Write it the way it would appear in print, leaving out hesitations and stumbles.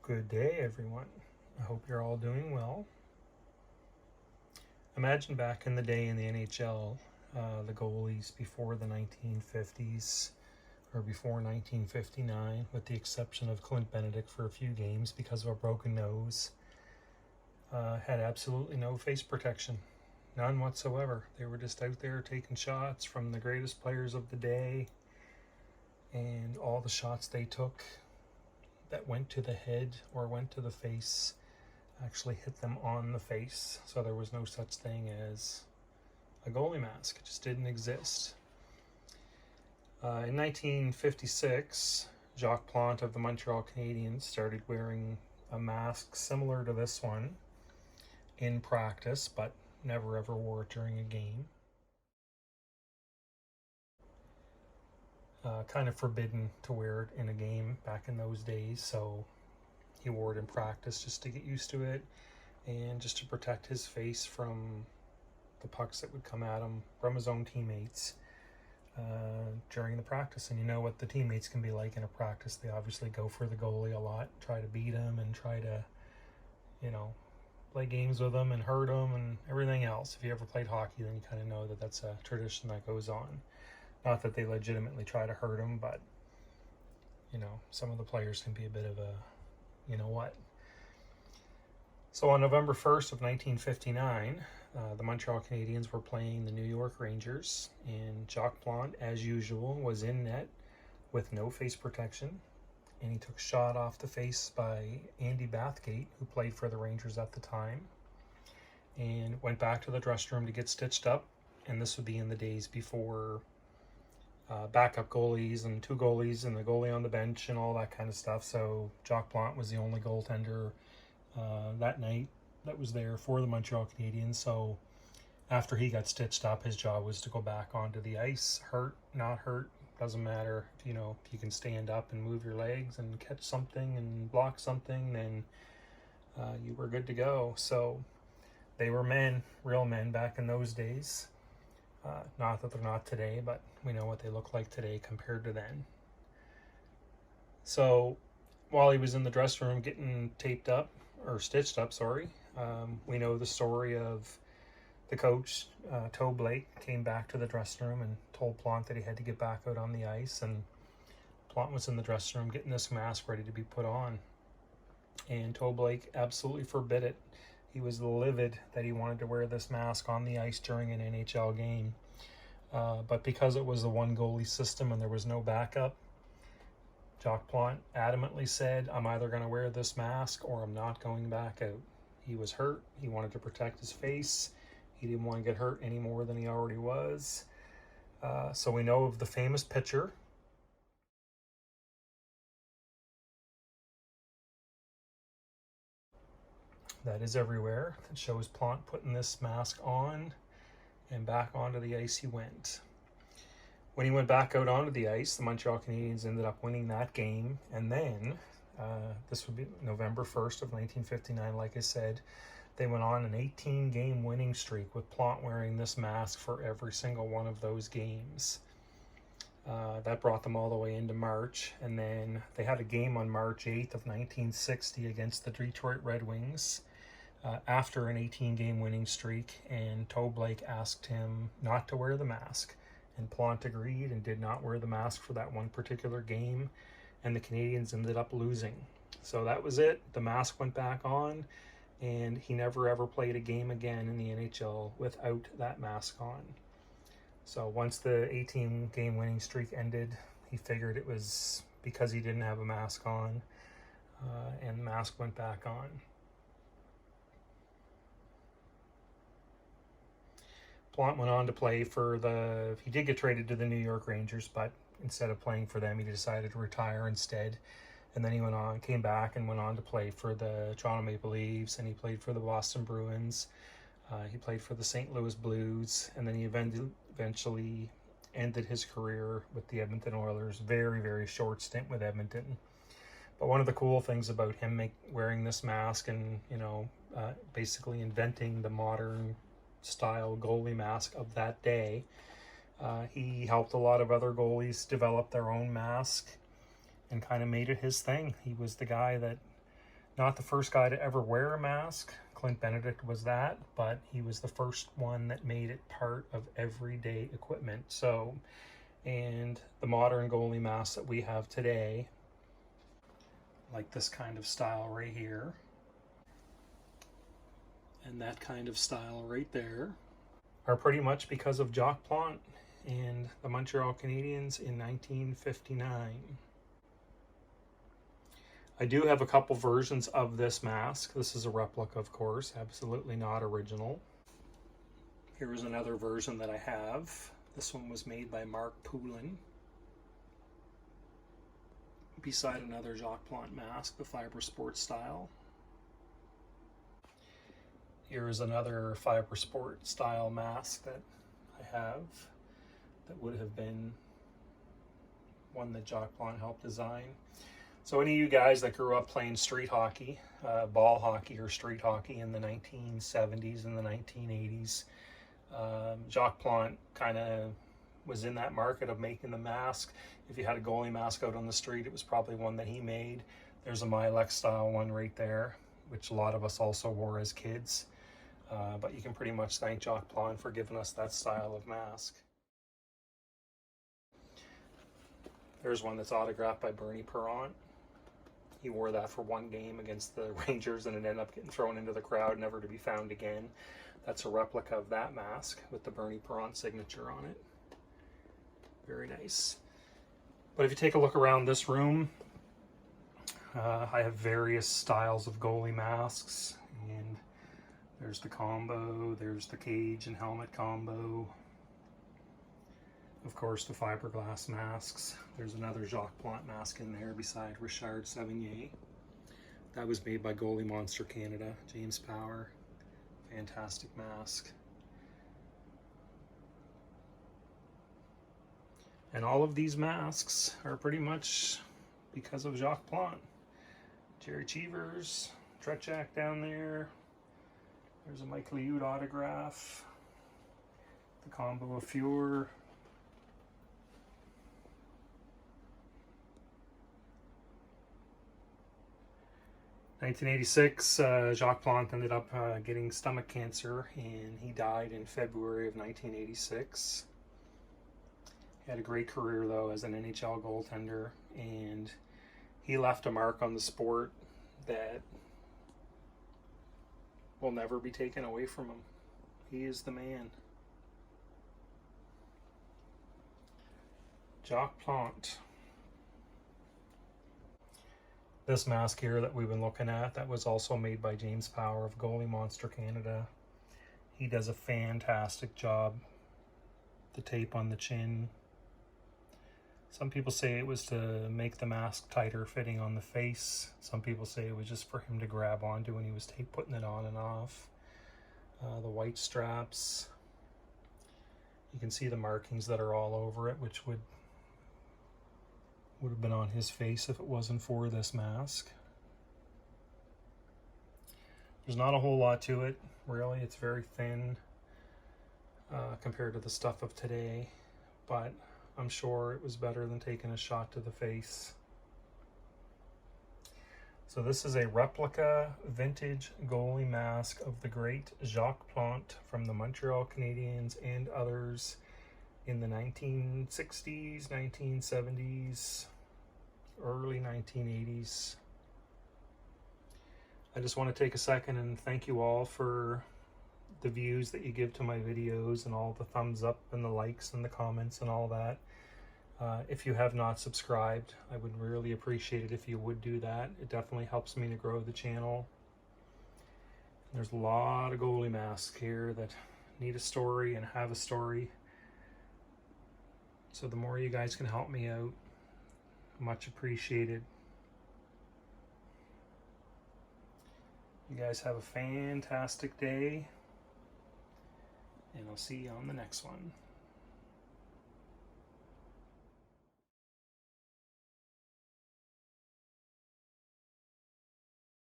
Good day, everyone. I hope you're all doing well. Imagine back in the day in the NHL, the goalies before the 1950s or before 1959, with the exception of Clint Benedict for a few games because of a broken nose, had absolutely no face protection. None whatsoever. They were just out there taking shots from the greatest players of the day, and all the shots they took that went to the head or went to the face actually hit them on the face. So there was no such thing as a goalie mask. It just didn't exist. In 1956, Jacques Plante of the Montreal Canadiens started wearing a mask similar to this one in practice, but never ever wore it during a game. Kind of forbidden to wear it in a game back in those days, so he wore it in practice just to get used to it and just to protect his face from the pucks that would come at him from his own teammates during the practice. And you know what the teammates can be like in a practice. They obviously go for the goalie a lot, try to beat him and try to, play games with him and hurt him and everything else. If you ever played hockey, then you kind of know that that's a tradition that goes on. Not that they legitimately try to hurt him, but, some of the players can be a bit of a, what. So on November 1st of 1959, the Montreal Canadiens were playing the New York Rangers, and Jacques Plante, as usual, was in net with no face protection, and he took a shot off the face by Andy Bathgate, who played for the Rangers at the time, and went back to the dressing room to get stitched up. And this would be in the days before backup goalies and two goalies and the goalie on the bench and all that kind of stuff. So Jacques Plante was the only goaltender that night that was there for the Montreal Canadiens. So after he got stitched up, his job was to go back onto the ice. Hurt, not hurt, doesn't matter. If you can stand up and move your legs and catch something and block something, then you were good to go. So they were men, real men back in those days. Not that they're not today, but we know what they look like today compared to then. So while he was in the dressing room getting stitched up, we know the story of the coach, Toe Blake, came back to the dressing room and told Plante that he had to get back out on the ice, and Plante was in the dressing room getting this mask ready to be put on. And Toe Blake absolutely forbid it. He was livid that he wanted to wear this mask on the ice during an NHL game. But because it was a one goalie system and there was no backup, Jacques Plante adamantly said, I'm either going to wear this mask or I'm not going back out. He was hurt. He wanted to protect his face. He didn't want to get hurt any more than he already was. So we know of the famous picture that is everywhere that shows Plante putting this mask on, and back onto the ice he went. When he went back out onto the ice, the Montreal Canadiens ended up winning that game, and then this would be November 1st of 1959, like I said, they went on an 18-game winning streak with Plante wearing this mask for every single one of those games. That brought them all the way into March, and then they had a game on March 8th of 1960 against the Detroit Red Wings after an 18-game winning streak, and Toe Blake asked him not to wear the mask, and Plante agreed and did not wear the mask for that one particular game, and the Canadiens ended up losing. So that was it. The mask went back on, and he never ever played a game again in the NHL without that mask on. So once the 18-game winning streak ended, he figured it was because he didn't have a mask on, and the mask went back on. Plante went on to play he did get traded to the New York Rangers, but instead of playing for them, he decided to retire instead. And then he came back and went on to play for the Toronto Maple Leafs, and he played for the Boston Bruins. He played for the St. Louis Blues, and then he eventually ended his career with the Edmonton Oilers. Very, very short stint with Edmonton. But one of the cool things about him wearing this mask and, basically inventing the modern style goalie mask of that day, he helped a lot of other goalies develop their own mask and kind of made it his thing. He was the guy that Not the first guy to ever wear a mask. Clint Benedict was that, but he was the first one that made it part of everyday equipment. So, and the modern goalie masks that we have today, like this kind of style right here, and that kind of style right there, are pretty much because of Jacques Plante and the Montreal Canadiens in 1959. I do have a couple versions of this mask. This is a replica, of course, absolutely not original. Here is another version that I have. This one was made by Mark Poulin, beside another Jacques Plante mask, the Fiber Sport style. Here is another Fiber Sport style mask that I have that would have been one that Jacques Plante helped design. So any of you guys that grew up playing street hockey, ball hockey or street hockey in the 1970s and the 1980s, Jacques Plante kind of was in that market of making the mask. If you had a goalie mask out on the street, it was probably one that he made. There's a Milex style one right there, which a lot of us also wore as kids. But you can pretty much thank Jacques Plante for giving us that style of mask. There's one that's autographed by Bernie Perrant. He wore that for one game against the Rangers and it ended up getting thrown into the crowd, never to be found again. That's a replica of that mask with the Bernie Perrant signature on it. Very nice. But if you take a look around this room, I have various styles of goalie masks. And there's the combo, there's the cage and helmet combo. Of course, the fiberglass masks. There's another Jacques Plante mask in there beside Richard Savigny. That was made by Goalie Monster Canada, James Power. Fantastic mask. And all of these masks are pretty much because of Jacques Plante. Jerry Cheevers, Tretchak down there. There's a Mike Liut autograph. The combo of Fuhr. 1986, Jacques Plante ended up getting stomach cancer and he died in February of 1986. He had a great career though as an NHL goaltender, and he left a mark on the sport that will never be taken away from him. He is the man. Jacques Plante. This mask here that we've been looking at, that was also made by James Power of Goalie Monster Canada. He does a fantastic job. The tape on the chin. Some people say it was to make the mask tighter fitting on the face. Some people say it was just for him to grab onto when he was putting it on and off. The white straps. You can see the markings that are all over it, which would have been on his face if it wasn't for this mask. There's not a whole lot to it, really. It's very thin compared to the stuff of today, but I'm sure it was better than taking a shot to the face. So this is a replica vintage goalie mask of the great Jacques Plante from the Montreal Canadiens and others in the 1960s, 1970s, early 1980s. I just want to take a second and thank you all for the views that you give to my videos and all the thumbs up and the likes and the comments and all that. If you have not subscribed, I would really appreciate it if you would do that. It definitely helps me to grow the channel. There's a lot of goalie masks here that need a story and have a story. So the more you guys can help me out, much appreciated. You guys have a fantastic day, and I'll see you on the next one.